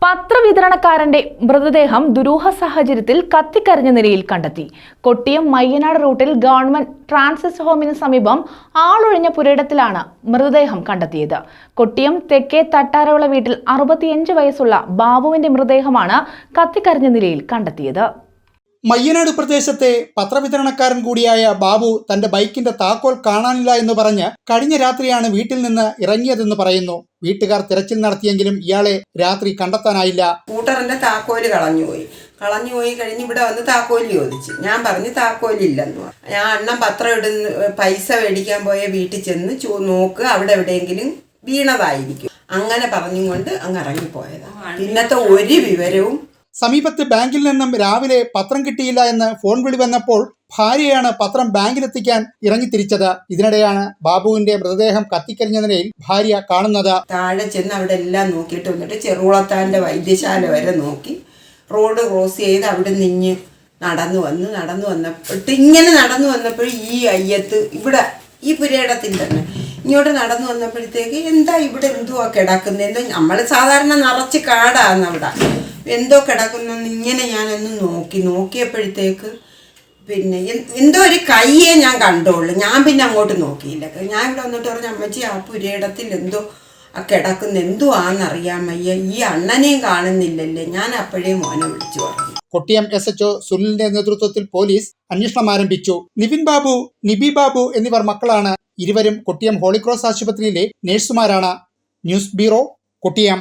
പത്രവിതരണക്കാരന്റെ മൃതദേഹം ദുരൂഹ സാഹചര്യത്തിൽ കത്തിക്കരിഞ്ഞ നിലയിൽ കണ്ടെത്തി. കൊട്ടിയം മയ്യനാട് റൂട്ടിൽ ഗവൺമെന്റ് ട്രാൻസിസ്റ്റ് ഹോമിന് സമീപം ആളൊഴിഞ്ഞ പുരയിടത്തിലാണ് മൃതദേഹം കണ്ടെത്തിയത്. കൊട്ടിയം തെക്കേ തട്ടാരവിള വീട്ടിൽ 65 വയസ്സുള്ള ബാബുവിന്റെ മൃതദേഹമാണ് കത്തിക്കരിഞ്ഞ നിലയിൽ കണ്ടെത്തിയത്. മയ്യനാട് പ്രദേശത്തെ പത്രവിതരണക്കാരൻ കൂടിയായ ബാബു തന്റെ ബൈക്കിന്റെ താക്കോൽ കാണാനില്ല എന്ന് പറഞ്ഞ് കഴിഞ്ഞ രാത്രിയാണ് വീട്ടിൽ നിന്ന് ഇറങ്ങിയതെന്ന് പറയുന്നു. വീട്ടുകാർ തിരച്ചിൽ നടത്തിയെങ്കിലും ഇയാളെ രാത്രി കണ്ടെത്താനായില്ല. സ്കൂട്ടറിന്റെ താക്കോല് കളഞ്ഞുപോയി കഴിഞ്ഞ് ഇവിടെ വന്ന് താക്കോല് ചോദിച്ചു. ഞാൻ പറഞ്ഞു താക്കോലില്ലെന്ന്. ഞാൻ അണ്ണൻ പത്രം ഇടുന്ന പൈസ മേടിക്കാൻ പോയ വീട്ടിൽ ചെന്ന് നോക്ക്, അവിടെ എവിടെയെങ്കിലും വീണതായിരിക്കും. അങ്ങനെ പറഞ്ഞും കൊണ്ട് അങ്ങ് ഇറങ്ങിപ്പോയതാണ്. പിന്നത്തെ ഒരു വിവരവും. സമീപത്ത് ബാങ്കിൽ നിന്നും രാവിലെ പത്രം കിട്ടിയില്ല എന്ന് ഫോൺ വിളി വന്നപ്പോൾ ഭാര്യയാണ് പത്രം ബാങ്കിലെത്തിക്കാൻ ഇറങ്ങിത്തിരിച്ചത്. ഇതിനിടെയാണ് ബാബുവിന്റെ മൃതദേഹം കത്തിക്കരിഞ്ഞ നിലയിൽ ഭാര്യ കാണുന്നത്. താഴെ ചെന്ന് അവിടെ എല്ലാം നോക്കിയിട്ട് വന്നിട്ട് ചെറുകുളത്താൻ്റെ വൈദ്യശാല വരെ നോക്കി റോഡ് ക്രോസ് ചെയ്ത് അവിടെ നിന്ന് നടന്നു വന്നപ്പോൾ ഇങ്ങനെ നടന്നു വന്നപ്പോൾ ഈ അയ്യത്ത് ഇവിടെ ഈ പുരയിടത്തിൽ തന്നെ ഇങ്ങോട്ട് നടന്നു വന്നപ്പോഴത്തേക്ക് എന്താ ഇവിടെ എന്തുവാ കിടക്കുന്നത്, എന്തോ നമ്മൾ സാധാരണ നിറച്ച് കാടാന്ന് അവിടെ എന്തോ കിടക്കുന്നെന്ന് ഇങ്ങനെ ഞാനൊന്ന് നോക്കിയപ്പോഴത്തേക്ക് പിന്നെ എന്തോ ഒരു കയ്യെ ഞാൻ കണ്ടോളൂ. ഞാൻ പിന്നെ അങ്ങോട്ട് നോക്കിയില്ല. ഞാൻ ഇവിടെ വന്നിട്ട് പറഞ്ഞു, അമ്മച്ചി ആ പുരയിടത്തിൽ എന്തോ കിടക്കുന്ന എന്തോ ആണെന്നറിയാൻ വയ്യ, ഈ അണ്ണനെയും കാണുന്നില്ലല്ലേ. ഞാൻ അപ്പോഴേ മോനെ വിളിച്ചു പറഞ്ഞു. കൊട്ടിയം SHO സുനിലിന്റെ നേതൃത്വത്തിൽ പോലീസ് അന്വേഷണം ആരംഭിച്ചു. നിവിൻ ബാബു, നിബി ബാബു എന്നിവർ മക്കളാണ്. ഇരുവരും കൊട്ടിയം ഹോളിക്രോസ് ആശുപത്രിയിലെ നഴ്സുമാരാണ്. News bureau, Kottiyam.